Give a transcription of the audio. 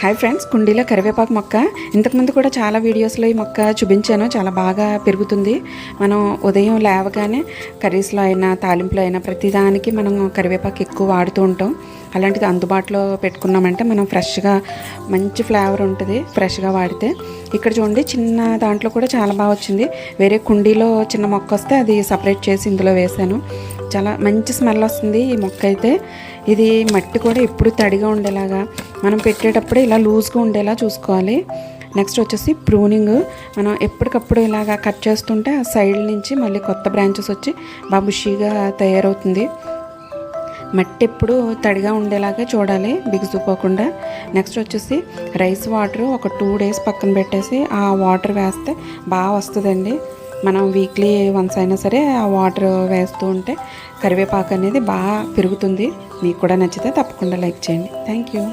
Hi friends, కుండీలో కరివేపాకు మొక్క ఇంతకుముందు కూడా చాలా వీడియోస్లో ఈ మొక్క చూపించాను. చాలా బాగా పెరుగుతుంది. మనం ఉదయం లేవగానే కర్రీస్లో అయినా తాలింపులో అయినా ప్రతిదానికి మనం కరివేపాకు ఎక్కువ వాడుతూ ఉంటాం. అలాంటిది అందుబాటులో పెట్టుకున్నామంటే మనం ఫ్రెష్గా మంచి ఫ్లేవర్ ఉంటుంది ఫ్రెష్గా వాడితే. ఇక్కడ చూడండి, చిన్న దాంట్లో కూడా చాలా బాగా వచ్చింది. వేరే కుండీలో చిన్న మొక్క వస్తే అది సపరేట్ చేసి ఇందులో వేసాను. చాలా మంచి స్మెల్ వస్తుంది ఈ మొక్క అయితే. ఇది మట్టి కూడా ఎప్పుడు తడిగా ఉండేలాగా మనం పెట్టేటప్పుడే ఇలా లూజ్గా ఉండేలా చూసుకోవాలి. నెక్స్ట్ వచ్చేసి ప్రూనింగ్. మనం ఎప్పటికప్పుడు ఇలాగా కట్ చేస్తుంటే ఆ సైడ్ నుంచి మళ్ళీ కొత్త బ్రాంచెస్ వచ్చి బాబుషిగా తయారవుతుంది. మట్టి ఎప్పుడు తడిగా ఉండేలాగా చూడాలి, బిగుసుపోకుండా. నెక్స్ట్ వచ్చేసి రైస్ వాటర్ ఒక 2 days పక్కన పెట్టేసి ఆ వాటర్ వేస్తే బాగా వస్తుందండి. మనం వీక్లీ వన్స్ అయినా సరే ఆ వాటర్ వేస్తూ ఉంటే కరివేపాకు అనేది బాగా పెరుగుతుంది. మీకు కూడా నచ్చితే తప్పకుండా లైక్ చేయండి. Thank you.